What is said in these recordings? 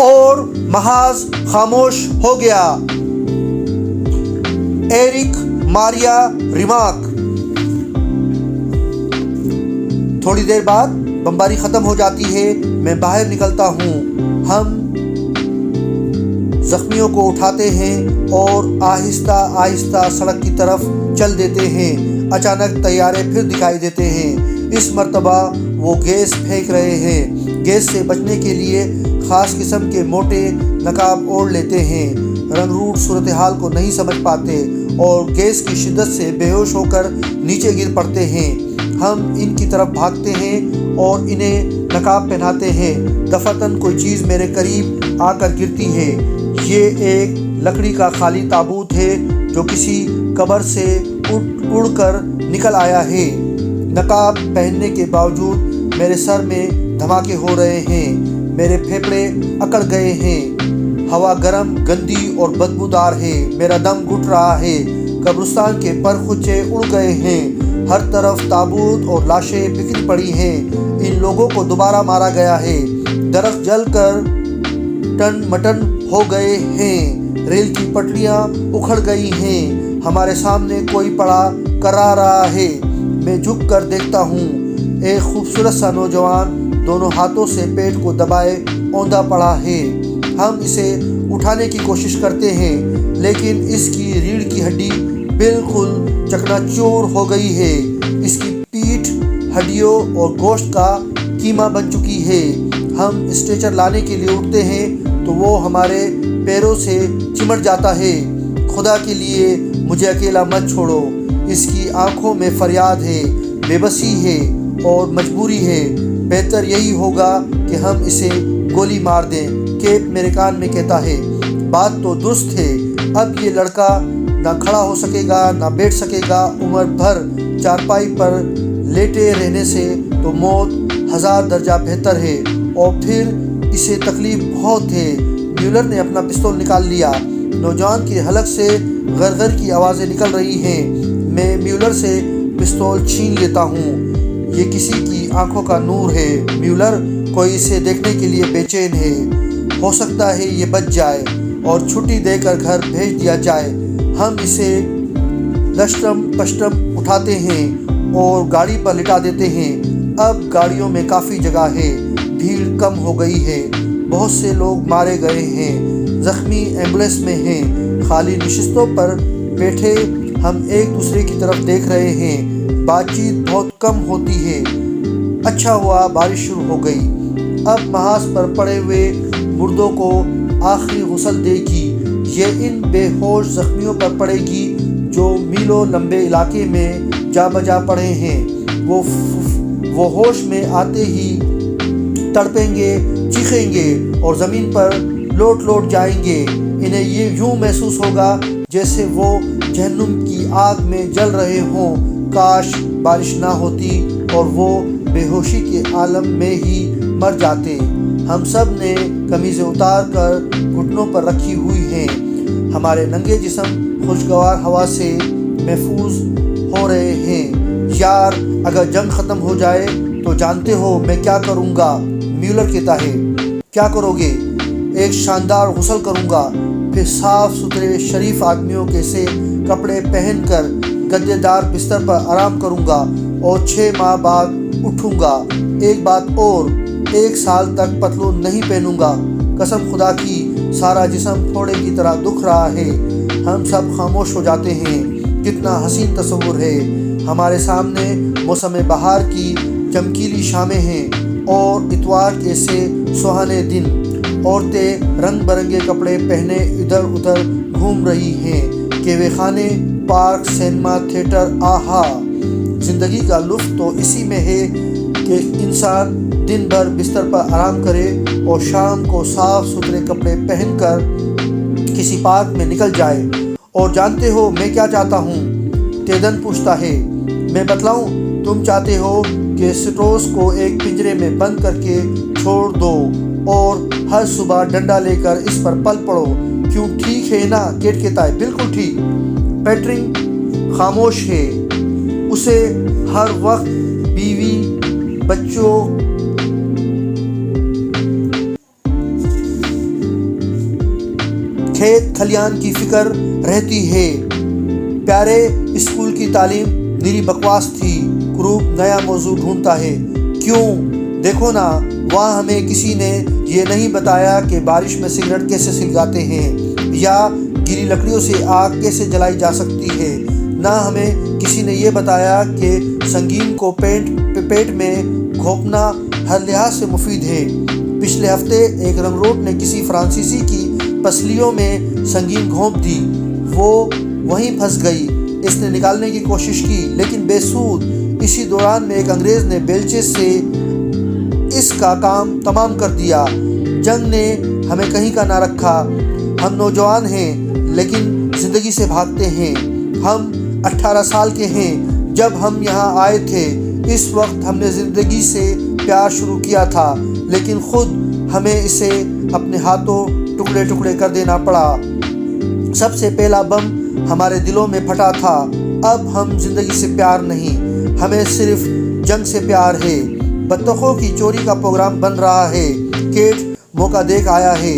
اور محاذ خاموش ہو گیا۔ ایرک ماریا ریمارک۔ تھوڑی دیر بعد بمباری ختم ہو جاتی ہے، میں باہر نکلتا ہوں، ہم زخمیوں کو اٹھاتے ہیں اور آہستہ آہستہ سڑک کی طرف چل دیتے ہیں۔ اچانک طیارے پھر دکھائی دیتے ہیں، اس مرتبہ وہ گیس پھینک رہے ہیں۔ گیس سے بچنے کے لیے خاص قسم کے موٹے نقاب اوڑھ لیتے ہیں۔ رنگ روٹ صورتحال کو نہیں سمجھ پاتے اور گیس کی شدت سے بے ہوش ہو کر نیچے گر پڑتے ہیں۔ ہم ان کی طرف بھاگتے ہیں اور انہیں نقاب پہناتے ہیں۔ دفعتاً کوئی چیز میرے قریب آ کر گرتی ہے۔ یہ ایک لکڑی کا خالی تابوت ہے جو کسی قبر سے اڑ کر نکل آیا ہے۔ نقاب پہننے کے باوجود میرے سر میں دھماکے ہو رہے ہیں، میرے پھیپھڑے اکڑ گئے ہیں، ہوا گرم، گندی اور بدبودار ہے، میرا دم گھٹ رہا ہے۔ قبرستان کے پرخچے اڑ گئے ہیں، ہر طرف تابوت اور لاشیں بکھری پڑی ہیں۔ ان لوگوں کو دوبارہ مارا گیا ہے۔ درخت جل کر ٹن مٹن ہو گئے ہیں، ریل کی پٹریاں اکھڑ گئی ہیں، ہمارے سامنے کوئی پڑا کرا رہا ہے۔ میں جھک کر دیکھتا ہوں، ایک خوبصورت سا نوجوان دونوں ہاتھوں سے پیٹ کو دبائے اوندا پڑا ہے۔ ہم اسے اٹھانے کی کوشش کرتے ہیں لیکن اس کی ریڑھ کی ہڈی بالکل چکنا چور ہو گئی ہے، اس کی پیٹھ ہڈیوں اور گوشت کا کیما بن چکی ہے۔ ہم اسٹریچر لانے کے لیے اٹھتے ہیں تو وہ ہمارے پیروں سے چمٹ جاتا ہے۔ خدا کے لیے مجھے اکیلا مت چھوڑو۔ اس کی آنکھوں میں فریاد ہے، بے بسی ہے اور مجبوری ہے۔ بہتر یہی ہوگا کہ ہم اسے گولی مار دیں، کیپ میرے کان میں کہتا ہے۔ بات تو درست ہے، اب یہ لڑکا نہ کھڑا ہو سکے گا نہ بیٹھ سکے گا، عمر بھر چارپائی پر لیٹے رہنے سے تو موت 1000 درجہ بہتر ہے، اور پھر اسے تکلیف بہت ہے۔ میولر نے اپنا پستول نکال لیا۔ نوجوان کی حلق سے غرغر کی آوازیں نکل رہی ہیں۔ میں میولر سے پستول چھین لیتا ہوں۔ یہ کسی کی آنکھوں کا نور ہے میولر، کوئی اسے دیکھنے کے لیے بے چین ہے۔ ہو سکتا ہے یہ بچ جائے اور چھٹی دے کر گھر بھیج دیا جائے۔ ہم اسے لشٹم پشٹم اٹھاتے ہیں اور گاڑی پر لٹا دیتے ہیں۔ اب گاڑیوں میں کافی جگہ ہے، بھیڑ کم ہو گئی ہے، بہت سے لوگ مارے گئے ہیں، زخمی ایمبولینس میں ہیں۔ خالی نشستوں پر بیٹھے ہم ایک دوسرے کی طرف دیکھ رہے ہیں۔ بات چیت بہت کم ہوتی ہے۔ اچھا ہوا بارش شروع ہو گئی، اب محاذ پر پڑے ہوئے مردوں کو آخری غسل دے گی۔ یہ ان بے ہوش زخمیوں پر پڑے گی جو میلوں لمبے علاقے میں جا بجا پڑے ہیں۔ وہ ہوش میں آتے ہی تڑپیں گے، چیخیں گے اور زمین پر لوٹ جائیں گے۔ انہیں یہ یوں محسوس ہوگا جیسے وہ جہنم کی آگ میں جل رہے ہوں۔ کاش بارش نہ ہوتی اور وہ بے ہوشی کے عالم میں ہی مر جاتے۔ ہم سب نے قمیضیں اتار کر گھٹنوں پر رکھی ہوئی ہیں، ہمارے ننگے جسم خوشگوار ہوا سے محفوظ ہو رہے ہیں۔ یار، اگر جنگ ختم ہو جائے تو جانتے ہو میں کیا کروں گا؟ میولر کہتا ہے۔ کیا کرو گے؟ ایک شاندار غسل کروں گا، پھر صاف ستھرے شریف آدمیوں کے سے کپڑے پہن کر گدے دار بستر پر آرام کروں گا اور 6 ماہ بعد اٹھوں گا۔ ایک بات اور، 1 سال تک پتلون نہیں پہنوں گا، قسم خدا کی۔ سارا جسم پھوڑے کی طرح دکھ رہا ہے۔ ہم سب خاموش ہو جاتے ہیں۔ کتنا حسین تصور ہے۔ ہمارے سامنے موسم بہار کی چمکیلی شامیں ہیں اور اتوار کے سے سہانے دن۔ عورتیں رنگ برنگے کپڑے پہنے ادھر ادھر گھوم رہی ہیں۔ کیوے خانے، پارک، سینما، تھیٹر، آہا! زندگی کا لطف تو اسی میں ہے کہ انسان دن بھر بستر پر آرام کرے اور شام کو صاف ستھرے کپڑے پہن کر کسی پارک میں نکل جائے۔ اور جانتے ہو میں کیا چاہتا ہوں؟ تیدن پوچھتا ہے۔ میں بتلاؤں؟ تم چاہتے ہو کہ سٹروس کو ایک پنجرے میں بند کر کے چھوڑ دو اور ہر صبح ڈنڈا لے کر اس پر پل پڑو۔ کیوں ٹھیک ہے نا؟ کیٹ کہتا ہے۔ بالکل ٹھیک۔ پیٹرنگ خاموش ہے، اسے ہر وقت بیوی، بچوں کھیت کھلیان کی فکر رہتی ہے۔ پیارے اسکول کی تعلیم نیری بکواس تھی، کروب نیا موضوع ڈھونڈتا ہے۔ کیوں؟ دیکھو نا، وہاں ہمیں کسی نے یہ نہیں بتایا کہ بارش میں سگریٹ کیسے سلگاتے ہیں یا گیلی لکڑیوں سے آگ کیسے جلائی جا سکتی ہے۔ نہ ہمیں کسی نے یہ بتایا کہ سنگین کو پیٹ میں گھونپنا ہر لحاظ سے مفید ہے۔ پچھلے ہفتے ایک رنگروٹ نے کسی فرانسیسی کی پسلیوں میں سنگین گھونپ دی، وہ وہیں پھنس گئی۔ اس نے نکالنے کی کوشش کی لیکن بے سود۔ اسی دوران میں ایک انگریز نے بیلچے سے اس کا کام تمام کر دیا۔ جنگ نے ہمیں کہیں کا نہ رکھا۔ ہم نوجوان ہیں لیکن زندگی سے بھاگتے ہیں۔ ہم 18 سال کے ہیں جب ہم یہاں آئے تھے۔ اس وقت ہم نے زندگی سے پیار شروع کیا تھا لیکن خود ہمیں اسے اپنے ہاتھوں ٹکڑے ٹکڑے کر دینا پڑا۔ سب سے پہلا بم ہمارے دلوں میں پھٹا تھا۔ اب ہم زندگی سے پیار نہیں، ہمیں صرف جنگ سے پیار ہے۔ بطخوں کی چوری کا پروگرام بن رہا ہے۔ کیٹ موقع دیکھ آیا ہے۔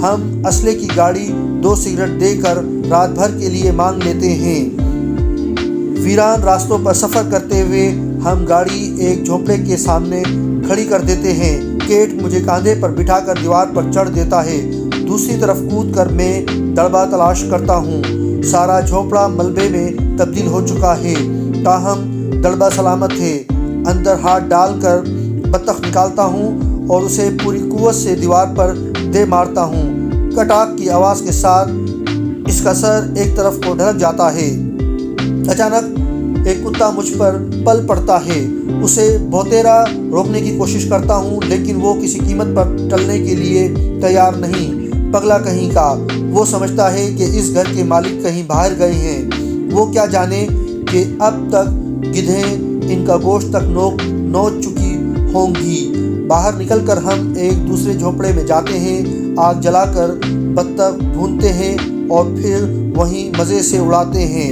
ہم اسلحے کی گاڑی 2 سگریٹ دے کر رات بھر کے لیے مانگ لیتے ہیں۔ ویران راستوں پر سفر کرتے ہوئے ہم گاڑی ایک جھونپڑے کے سامنے کھڑی کر دیتے ہیں۔ کیٹ مجھے کاندھے پر بٹھا کر دیوار پر چڑھ دیتا ہے۔ دوسری طرف کود کر میں دڑبا تلاش کرتا ہوں۔ سارا جھونپڑا ملبے میں تبدیل ہو چکا ہے، تاہم دڑبا سلامت ہے۔ اندر ہاتھ ڈال کر بطخ نکالتا ہوں اور اسے پوری قوت سے دیوار پر دے مارتا ہوں۔ کٹاک کی آواز کے ساتھ اس کا سر ایک طرف کو ڈھلک جاتا ہے۔ اچانک ایک کتا مجھ پر پل پڑتا ہے۔ اسے بہتیرا روکنے کی کوشش کرتا ہوں لیکن وہ کسی قیمت پر ٹلنے کے لیے تیار نہیں۔ پگلا کہیں کا، وہ سمجھتا ہے کہ اس گھر کے مالک کہیں باہر گئے ہیں۔ وہ کیا جانے کہ اب تک گدھیں ان کا گوشت تک نوچ چکی ہوں گی۔ باہر نکل کر ہم ایک دوسرے جھونپڑے میں جاتے ہیں، آگ جلا کر بطخ بھونتے ہیں اور پھر وہیں مزے سے اڑاتے ہیں۔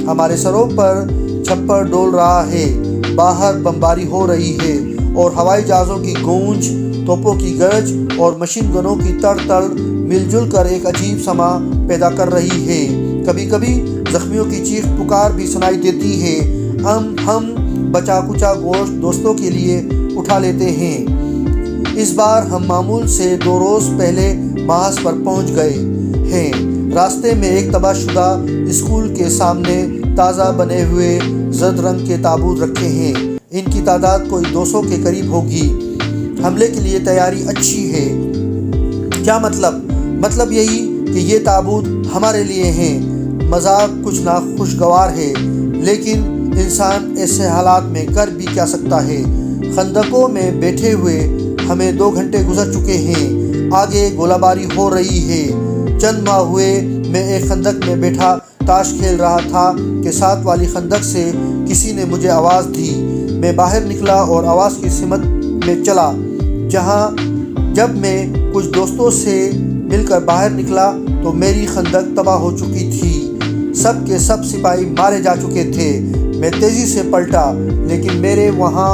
ہمارے سروں پر چھپر ڈول رہا ہے، باہر بمباری ہو رہی ہے اور ہوائی جہازوں کی گونج، توپوں کی گرج اور مشین گنوں کی تڑ تڑ مل جل کر ایک عجیب سما پیدا کر رہی ہے۔ کبھی کبھی زخمیوں کی چیخ پکار بھی سنائی دیتی ہے۔ ہم بچا کچا گوشت دوستوں کے لیے اٹھا لیتے ہیں۔ اس بار ہم معمول سے 2 روز پہلے محاذ پر پہنچ گئے ہیں۔ راستے میں ایک تباہ شدہ اسکول کے سامنے تازہ بنے ہوئے زرد رنگ کے تابوت رکھے ہیں۔ ان کی تعداد کوئی 200 کے قریب ہوگی۔ حملے کے لیے تیاری اچھی ہے۔ کیا مطلب یہی کہ یہ تابوت ہمارے لیے ہیں۔ مذاق کچھ ناخوشگوار ہے لیکن انسان ایسے حالات میں کر بھی کیا سکتا ہے۔ خندقوں میں بیٹھے ہوئے ہمیں 2 گھنٹے گزر چکے ہیں۔ آگے گولہ باری ہو رہی ہے۔ چند ماہ ہوئے میں ایک خندق میں بیٹھا تاش کھیل رہا تھا کہ ساتھ والی خندق سے کسی نے مجھے آواز دی۔ میں باہر نکلا اور آواز کی سمت میں چلا۔ جب میں کچھ دوستوں سے مل کر باہر نکلا تو میری خندق تباہ ہو چکی تھی۔ سب کے سب سپاہی مارے جا چکے تھے۔ میں تیزی سے پلٹا لیکن میرے وہاں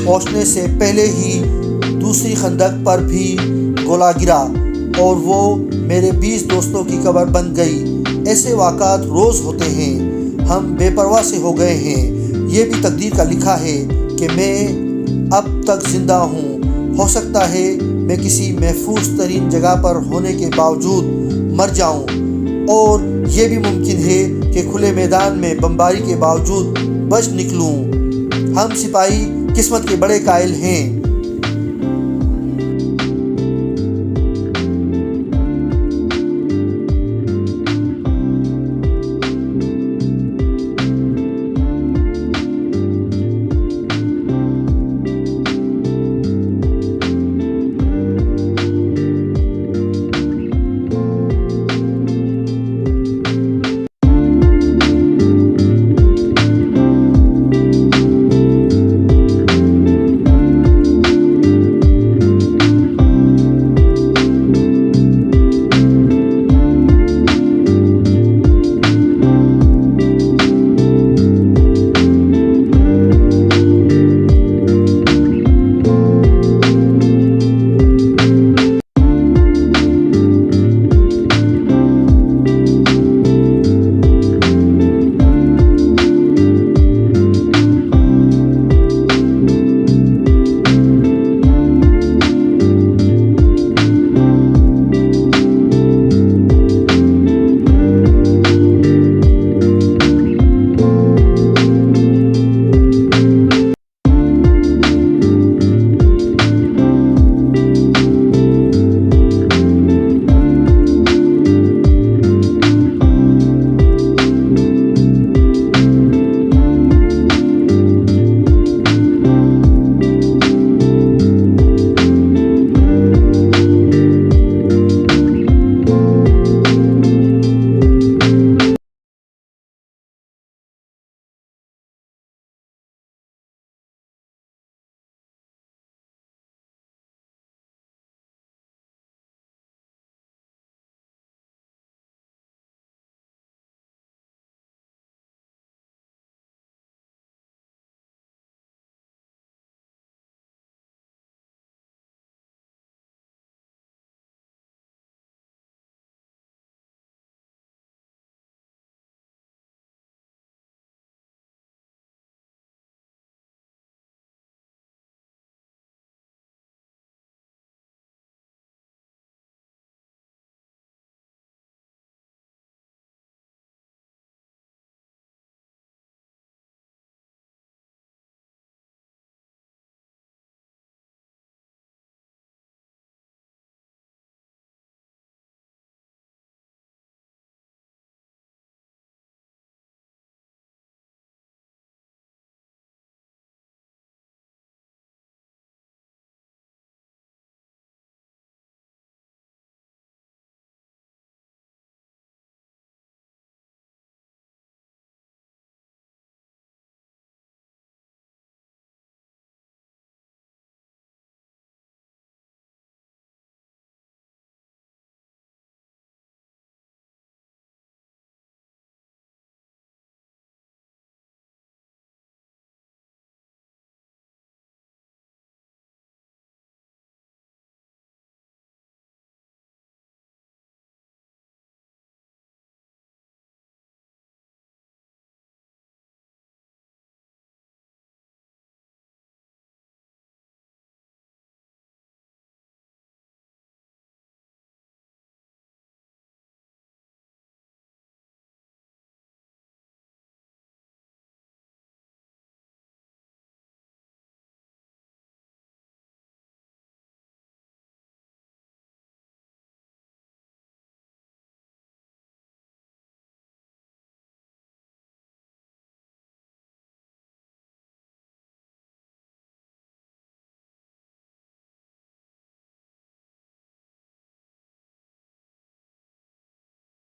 پہنچنے سے پہلے ہی دوسری خندق پر بھی گولا گرا اور وہ میرے 20 دوستوں کی قبر بن گئی۔ ایسے واقعات روز ہوتے ہیں۔ ہم بے پرواہ سے ہو گئے ہیں۔ یہ بھی تقدیر کا لکھا ہے کہ میں اب تک زندہ ہوں۔ ہو سکتا ہے میں کسی محفوظ ترین جگہ پر ہونے کے باوجود مر جاؤں، اور یہ بھی ممکن ہے کہ کھلے میدان میں بمباری کے باوجود بچ نکلوں۔ ہم سپاہی قسمت کے بڑے قائل ہیں۔